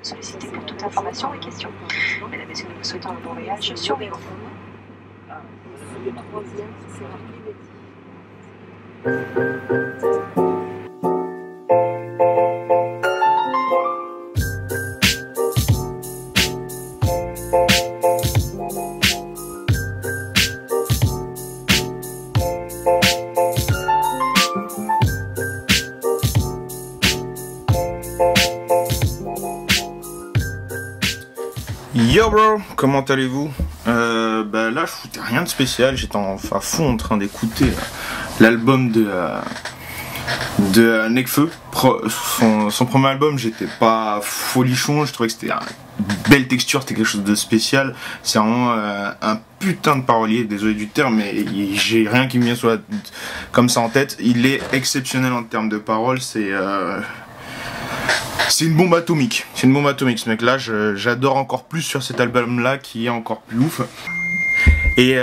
solliciter pour toute information et questions. Mesdames et messieurs, nous vous souhaitons un bon voyage sur Vigo. Yo bro, comment allez-vous? Là je foutais rien de spécial, j'étais à fond en train d'écouter l'album de Nekfeu. Son premier album, j'étais pas folichon, je trouvais que c'était une belle texture, c'était quelque chose de spécial. C'est vraiment un putain de parolier, désolé du terme, mais j'ai rien qui me vient comme ça en tête. Il est exceptionnel en termes de paroles, c'est une bombe atomique. C'est une bombe atomique ce mec là. J'adore encore plus sur cet album là qui est encore plus ouf. Et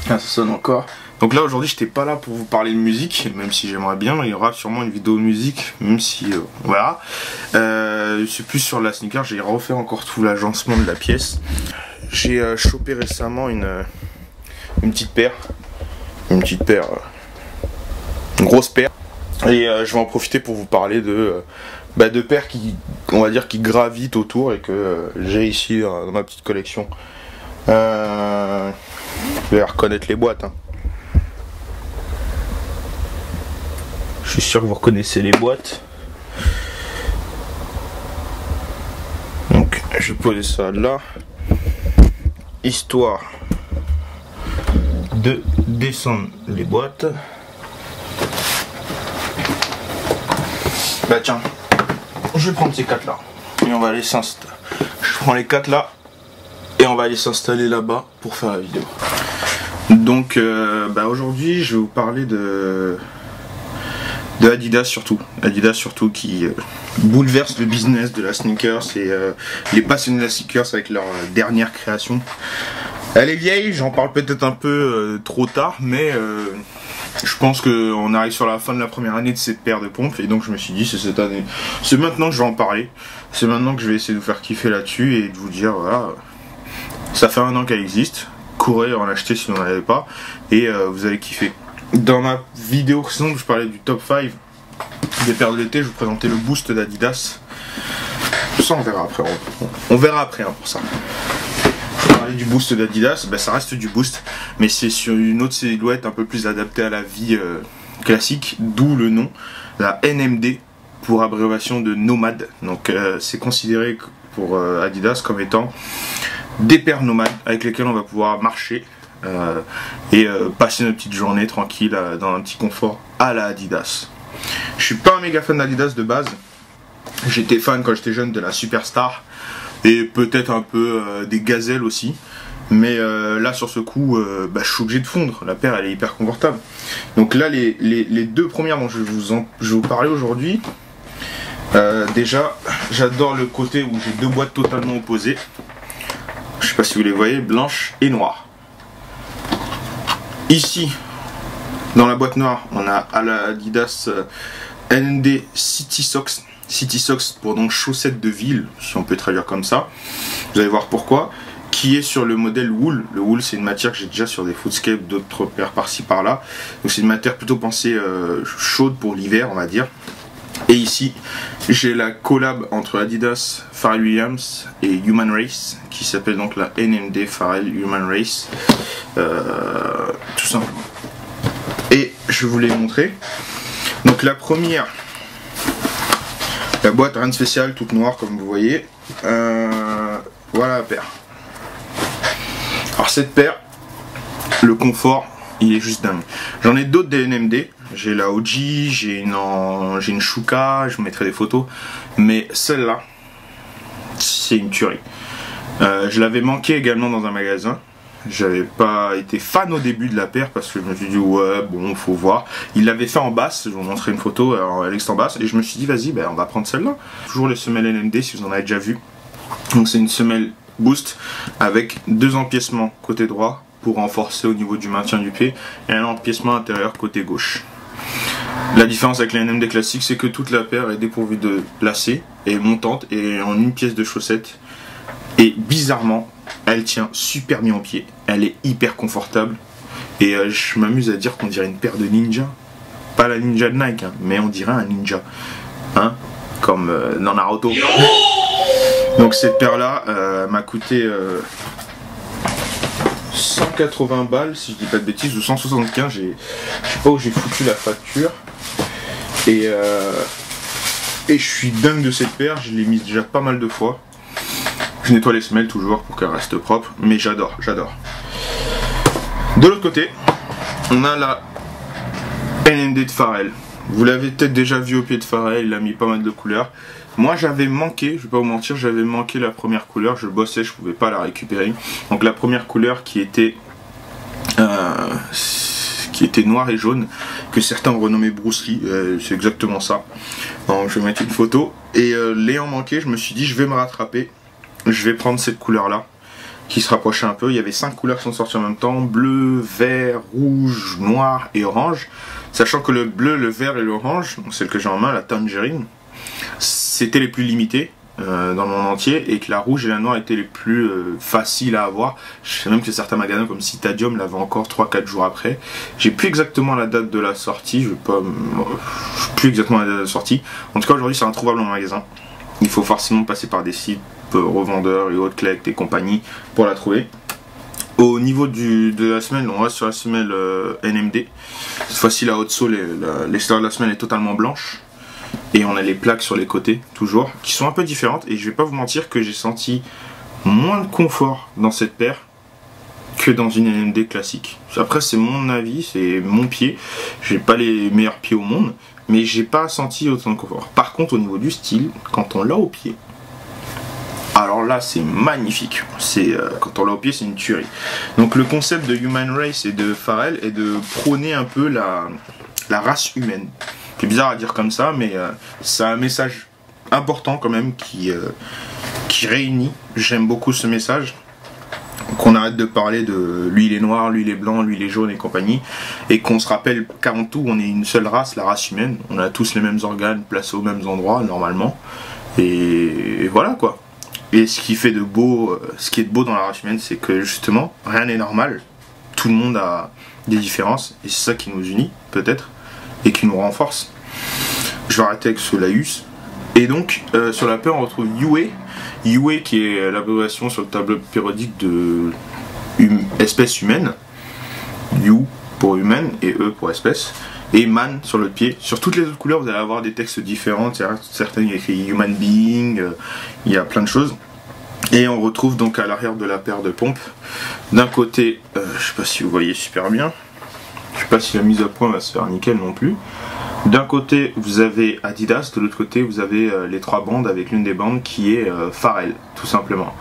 ça sonne encore. Donc là aujourd'hui j'étais pas là pour vous parler de musique, même si j'aimerais bien. Il y aura sûrement une vidéo de musique, même si voilà. C'est plus sur la sneaker. J'ai refait encore tout l'agencement de la pièce. J'ai chopé récemment une petite paire. Une grosse paire. Et je vais en profiter pour vous parler de paires qui, on va dire, qui gravitent autour et que j'ai ici dans ma petite collection. Vous allez reconnaître les boîtes. Hein. Je suis sûr que vous reconnaissez les boîtes. Donc je vais poser ça là, histoire de descendre les boîtes. Bah tiens, je vais prendre ces 4 là et on va aller s'installer. Je prends les 4 là et on va aller s'installer là-bas pour faire la vidéo. Donc aujourd'hui je vais vous parler de Adidas surtout. Adidas surtout qui bouleverse le business de la sneakers et les passionnés de la sneakers avec leur dernière création. Elle est vieille, j'en parle peut-être un peu trop tard, mais je pense qu'on arrive sur la fin de la première année de cette paire de pompes et donc je me suis dit c'est cette année, c'est maintenant que je vais en parler, c'est maintenant que je vais essayer de vous faire kiffer là-dessus et de vous dire voilà, ça fait 1 an qu'elle existe, courez en acheter si vous n'en avez pas et vous allez kiffer. Dans ma vidéo précédente où je parlais du top 5 des paires de l'été, je vous présentais le boost d'Adidas. Ça on verra après, on verra après hein, pour ça. Parler du boost d'Adidas, ça reste du boost, mais c'est sur une autre silhouette un peu plus adaptée à la vie classique, d'où le nom, la NMD pour abréviation de nomade. Donc c'est considéré pour Adidas comme étant des paires nomades avec lesquelles on va pouvoir marcher et passer notre petite journée tranquille dans un petit confort à la Adidas. Je suis pas un méga fan d'Adidas de base, j'étais fan quand j'étais jeune de la Superstar et peut-être un peu des gazelles aussi, mais là sur ce coup je suis obligé de fondre, la paire elle est hyper confortable. Donc là les 2 premières dont je vais vous parler aujourd'hui, déjà j'adore le côté où j'ai 2 boîtes totalement opposées, je sais pas si vous les voyez, blanche et noire. Ici dans la boîte noire on a à la Adidas NMD City Socks. City Socks pour donc chaussettes de ville, si on peut traduire comme ça. Vous allez voir pourquoi. Qui est sur le modèle wool. Le wool c'est une matière que j'ai déjà sur des Footscape, d'autres paires par-ci par-là. Donc c'est une matière plutôt pensée chaude pour l'hiver on va dire. Et ici j'ai la collab entre Adidas, Pharrell Williams et Human Race qui s'appelle donc la NMD Pharrell Human Race. Tout simplement. Et je vais vous les montrer. Donc la première, la boîte rien de spécial, toute noire comme vous voyez. Voilà la paire. Alors cette paire, le confort, il est juste dingue. J'en ai d'autres des NMD. J'ai la OG, j'ai une Shuka, je vous mettrai des photos. Mais celle-là, c'est une tuerie. Je l'avais manqué également dans un magasin. J'avais pas été fan au début de la paire parce que je me suis dit ouais bon faut voir. Il l'avait fait en basse, je vais vous montrer une photo à l'extra basse et je me suis dit vas-y on va prendre celle-là. Toujours les semelles NMD si vous en avez déjà vu. Donc c'est une semelle boost avec 2 empiècements côté droit pour renforcer au niveau du maintien du pied et un empiècement intérieur côté gauche. La différence avec les NMD classiques, c'est que toute la paire est dépourvue de lacets, et montante, et en une pièce de chaussette. Et bizarrement, elle tient super bien au pied. Elle est hyper confortable. Et je m'amuse à dire qu'on dirait une paire de ninja. Pas la ninja de Nike, hein, mais on dirait un ninja. Hein, comme dans Naruto. Donc cette paire-là m'a coûté 180 balles, si je dis pas de bêtises, ou 175. Je sais pas où j'ai foutu la facture. Et je suis dingue de cette paire. Je l'ai mise déjà pas mal de fois. Je nettoie les semelles toujours pour qu'elle reste propre. Mais j'adore, j'adore. De l'autre côté, on a la NMD de Pharrell. Vous l'avez peut-être déjà vu au pied de Pharrell, il a mis pas mal de couleurs. Moi j'avais manqué, je vais pas vous mentir, j'avais manqué la première couleur, je bossais, je pouvais pas la récupérer. Donc la première couleur qui était noir et jaune, que certains ont renommé Bruce Lee, c'est exactement ça. Donc, je vais mettre une photo, et l'ayant manqué, je me suis dit je vais me rattraper, je vais prendre cette couleur là, qui se rapprochait un peu. Il y avait 5 couleurs qui sont sorties en même temps, bleu, vert, rouge, noir et orange. Sachant que le bleu, le vert et l'orange, celle que j'ai en main, la tangerine, c'était les plus limités dans le monde entier, et que la rouge et la noire étaient les plus faciles à avoir. Je sais même que certains magasins comme Citadium l'avaient encore 3-4 jours après. J'ai plus exactement la date de la sortie, je vais pas plus exactement la date de la sortie. En tout cas aujourd'hui c'est introuvable en magasin. Il faut forcément passer par des sites revendeurs et autres, collect et compagnie pour la trouver. Au niveau de la semelle, on reste sur la semelle NMD. Cette fois-ci la haute sole, l'extérieur de la semelle est totalement blanche. Et on a les plaques sur les côtés, toujours, qui sont un peu différentes. Et je vais pas vous mentir que j'ai senti moins de confort dans cette paire que dans une NMD classique. Après c'est mon avis, c'est mon pied. J'ai pas les meilleurs pieds au monde, mais j'ai pas senti autant de confort. Par contre au niveau du style, quand on l'a au pied, alors là c'est magnifique, quand on l'a au pied c'est une tuerie. Donc le concept de Human Race et de Pharrell est de prôner un peu la race humaine. C'est bizarre à dire comme ça, mais c'est un message important quand même qui réunit. J'aime beaucoup ce message. Qu'on arrête de parler de lui il est noir, lui il est blanc, lui il est jaune et compagnie, et qu'on se rappelle qu'avant tout on est une seule race, la race humaine. On a tous les mêmes organes placés aux mêmes endroits normalement, et voilà quoi. Et ce qui fait de beau, ce qui est de beau dans la race humaine, c'est que justement rien n'est normal. Tout le monde a des différences, et c'est ça qui nous unit peut-être et qui nous renforce. Je vais arrêter avec ce laïus. Et donc sur la paire on retrouve Yue. Yue qui est l'abréviation sur le tableau périodique de espèce humaine. Yu pour humaine et E pour espèce. Et man sur le pied. Sur toutes les autres couleurs vous allez avoir des textes différents. Certains il y a écrit human being, il y a plein de choses. Et on retrouve donc à l'arrière de la paire de pompes, d'un côté, je sais pas si vous voyez super bien, je sais pas si la mise à point va se faire nickel non plus. D'un côté vous avez Adidas, de l'autre côté vous avez les 3 bandes avec l'une des bandes qui est Pharrell, tout simplement.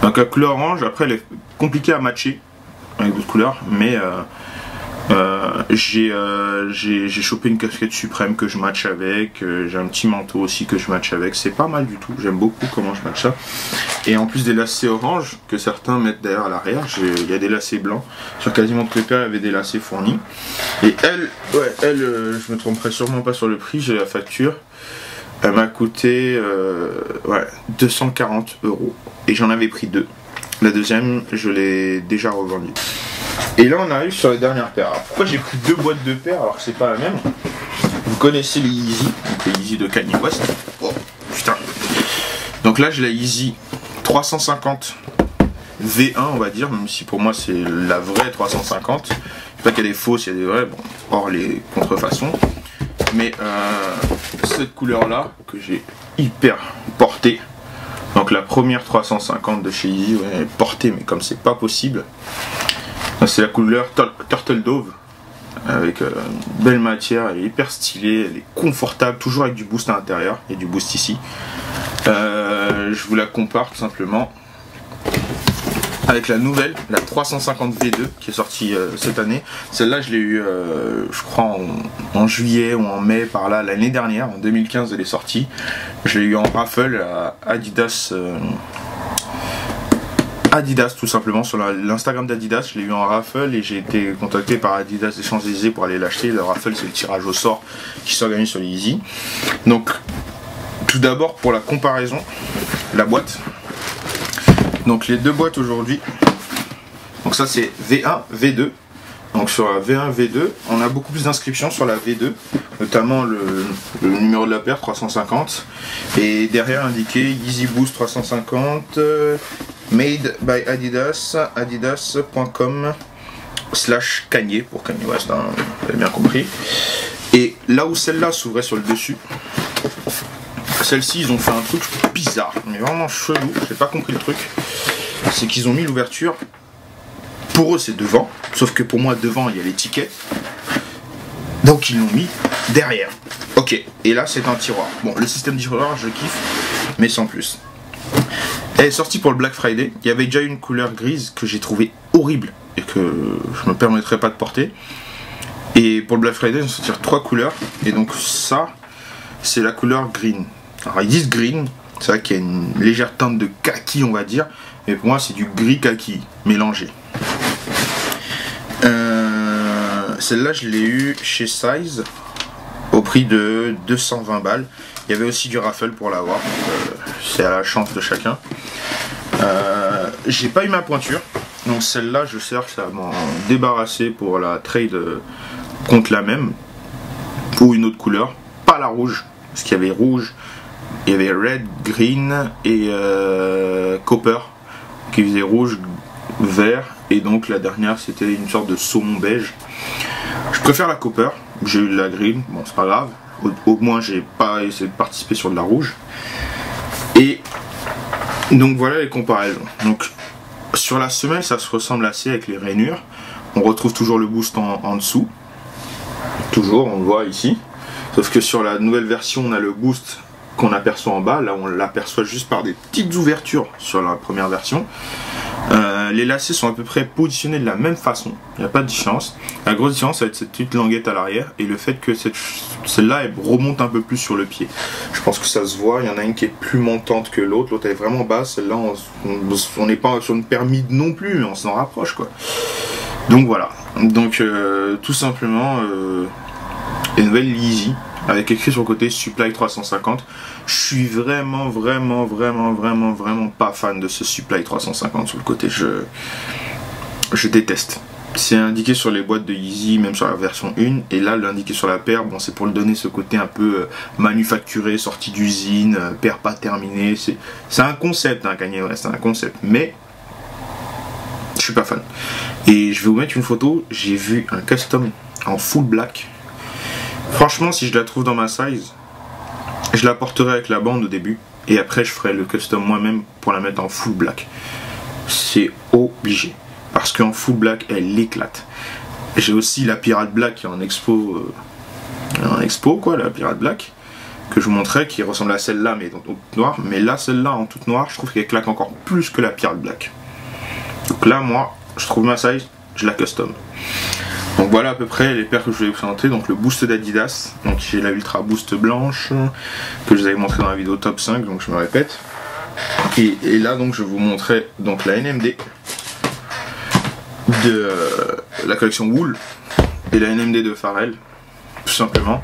Donc la couleur orange, après elle est compliquée à matcher avec d'autres couleurs, mais j'ai chopé une casquette suprême que je match avec, j'ai un petit manteau aussi que je match avec, c'est pas mal du tout, j'aime beaucoup comment je match ça. Et en plus des lacets orange que certains mettent d'ailleurs à l'arrière, il y a des lacets blancs, sur quasiment toutes les paires il y avait des lacets fournis. Et elle, je me tromperai sûrement pas sur le prix, j'ai la facture, elle m'a coûté 240 €, et j'en avais pris 2. La deuxième je l'ai déjà revendue. Et là on arrive sur la dernière paire. Alors, pourquoi j'ai pris 2 boîtes de paires alors que c'est pas la même? Vous connaissez les Yeezy, donc les Yeezy de Kanye West. Oh putain. Donc là j'ai la Yeezy 350 V1 on va dire, même si pour moi c'est la vraie 350. Je sais pas qu'il y a des fausses, il y a des vraies, bon, hors les contrefaçons. Mais cette couleur là que j'ai hyper portée. Donc la première 350 de chez Yeezy, ouais, portée mais comme c'est pas possible. C'est la couleur Turtle Dove, avec belle matière, elle est hyper stylée, elle est confortable, toujours avec du boost à l'intérieur, il y a du boost ici. Je vous la compare tout simplement avec la nouvelle, la 350 V2 qui est sortie cette année. Celle-là je l'ai eu je crois en juillet ou en mai par là l'année dernière, en 2015 elle est sortie. Je l'ai eu en raffle à Adidas Adidas tout simplement, sur l'Instagram d'Adidas. Je l'ai eu en raffle et j'ai été contacté par Adidas des Champs-Élysées pour aller l'acheter. Le raffle, c'est le tirage au sort qui s'organise sur les Yeezy. Donc tout d'abord pour la comparaison, la boîte. Donc les deux boîtes aujourd'hui, donc ça c'est V1, V2. Donc sur la V1, V2, on a beaucoup plus d'inscriptions sur la V2, notamment le numéro de la paire 350, et derrière indiqué Yeezy Boost 350, made by Adidas, adidas.com/Kanye, pour Kanye West, hein, vous avez bien compris. Et là où celle-là s'ouvrait sur le dessus, celle-ci ils ont fait un truc bizarre, mais vraiment chelou, j'ai pas compris le truc. C'est qu'ils ont mis l'ouverture, pour eux c'est devant, sauf que pour moi devant il y a les tickets, donc ils l'ont mis derrière. Ok, et là c'est un tiroir. Bon, le système de tiroir je kiffe, mais sans plus. Elle est sortie pour le Black Friday. Il y avait déjà une couleur grise que j'ai trouvé horrible et que je me permettrai pas de porter. Et pour le Black Friday, ils vont sortir 3 couleurs. Et donc ça, c'est la couleur green. Alors ils disent green, c'est vrai qu'il y a une légère teinte de kaki, on va dire. Mais pour moi, c'est du gris kaki mélangé. Celle-là, je l'ai eu chez Size au prix de 220 balles. Il y avait aussi du raffle pour l'avoir, c'est à la chance de chacun. J'ai pas eu ma pointure, donc celle-là je cherche à m'en débarrasser pour la trade contre la même ou une autre couleur, pas la rouge, parce qu'il y avait rouge, il y avait red, green et copper qui faisait rouge, vert, et donc la dernière c'était une sorte de saumon beige. Je préfère la copper, j'ai eu de la green, bon c'est pas grave. Au moins j'ai pas essayé de participer sur de la rouge. Et donc voilà les comparaisons. Donc sur la semelle ça se ressemble assez avec les rainures. On retrouve toujours le boost en dessous. Toujours, on le voit ici. Sauf que sur la nouvelle version on a le boost qu'on aperçoit en bas. Là on l'aperçoit juste par des petites ouvertures sur la première version. Les lacets sont à peu près positionnés de la même façon, il n'y a pas de différence. La grosse différence ça va être cette petite languette à l'arrière et le fait que celle-là elle remonte un peu plus sur le pied. Je pense que ça se voit, il y en a une qui est plus montante que l'autre, l'autre elle est vraiment basse, celle-là on n'est pas sur une permis non plus, mais on s'en rapproche quoi. Donc voilà, donc tout simplement une nouvelle Yeezy avec écrit sur le côté Supply 350. Je suis vraiment pas fan de ce Supply 350 sur le côté, je déteste. C'est indiqué sur les boîtes de Yeezy, même sur la version 1, et là l'indiqué sur la paire, bon c'est pour le donner ce côté un peu manufacturé, sorti d'usine, paire pas terminée, c'est un concept hein, Kanye West, c'est un concept, mais je suis pas fan. Et je vais vous mettre une photo, j'ai vu un custom en full black. Franchement si je la trouve dans ma size, je la porterai avec la bande au début et après je ferai le custom moi-même pour la mettre en full black. C'est obligé parce qu'en full black elle éclate. J'ai aussi la Pirate Black qui est en expo, quoi, la Pirate Black que je vous montrais qui ressemble à celle-là mais en toute noire. Mais là celle-là en toute noire je trouve qu'elle claque encore plus que la Pirate Black. Donc là moi je trouve ma size, je la custom. Donc voilà à peu près les paires que je vais vous présenter. Donc le boost d'Adidas, donc j'ai la Ultra Boost blanche que je vous avais montré dans la vidéo top 5, donc je me répète. Et là donc je vais vous montrer donc la NMD de la collection Wool et la NMD de Pharrell, tout simplement.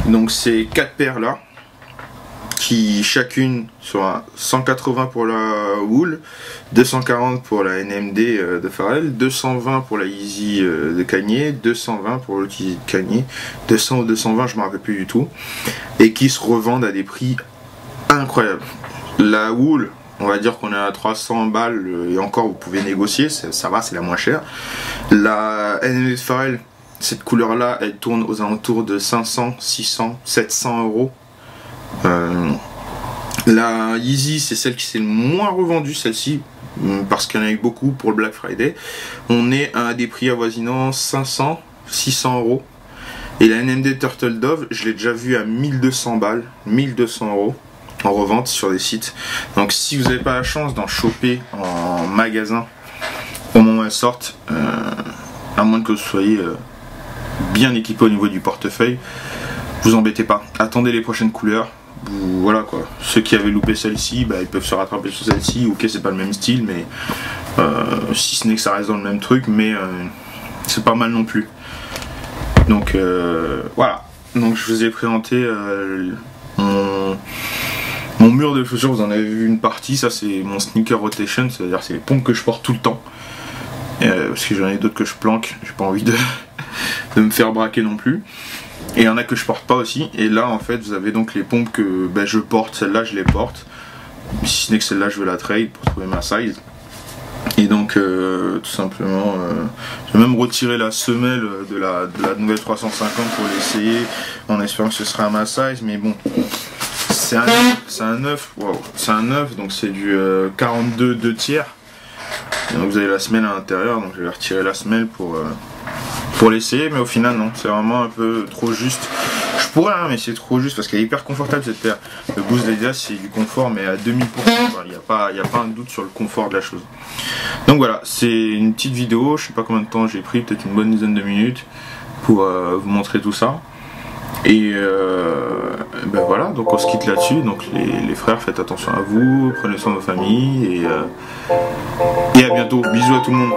Donc ces 4 paires là qui chacune sera 180 pour la Wool, 240 pour la NMD de Pharrell, 220 pour la Yeezy de Kanye, 220 pour le Yeezy de Kanye, 200 ou 220 je me rappelle plus du tout, et qui se revendent à des prix incroyables. La Wool, on va dire qu'on est à 300 balles et encore vous pouvez négocier, ça va, c'est la moins chère. La NMD de Pharrell, cette couleur là elle tourne aux alentours de 500, 600, 700 euros. La Yeezy c'est celle qui s'est le moins revendue, celle-ci, parce qu'il y en a eu beaucoup pour le Black Friday. On est à des prix avoisinant 500, 600 euros. Et la NMD Turtle Dove, je l'ai déjà vue à 1200 balles, 1200 euros en revente sur des sites. Donc si vous n'avez pas la chance d'en choper en magasin au moment où elles sortent, à moins que vous soyez bien équipé au niveau du portefeuille, vous embêtez pas, attendez les prochaines couleurs. voilà quoi. Ceux qui avaient loupé celle-ci, bah, ils peuvent se rattraper sur celle-ci. Ok, c'est pas le même style, mais si ce n'est que ça reste dans le même truc, mais c'est pas mal non plus. Donc voilà. Donc je vous ai présenté mon mur de chaussures. Vous en avez vu une partie. Ça c'est mon sneaker rotation, c'est-à-dire c'est les pompes que je porte tout le temps. Parce que j'en ai d'autres que je planque. J'ai pas envie de me faire braquer non plus. Et il y en a que je porte pas aussi. Et là en fait vous avez donc les pompes que je porte. Celle-là je les porte. Si ce n'est que celle-là je veux la trade pour trouver ma size. Et donc tout simplement j'ai même retiré la semelle de la nouvelle 350 pour l'essayer en espérant que ce sera à ma size. Mais bon, c'est un 9, wow. C'est un 9, donc c'est du 42 2 tiers. Et donc vous avez la semelle à l'intérieur, donc je vais retirer la semelle pour l'essayer, mais au final non, c'est vraiment un peu trop juste. Je pourrais mais c'est trop juste parce qu'elle est hyper confortable cette paire. Le Boost d'Adidas c'est du confort mais à 2000%, il n'y a pas un doute sur le confort de la chose. Donc voilà, c'est une petite vidéo, je sais pas combien de temps j'ai pris, peut-être une bonne dizaine de minutes pour vous montrer tout ça. Et voilà, donc on se quitte là-dessus. Donc les frères, faites attention à vous, prenez soin de vos familles et à bientôt. Bisous à tout le monde.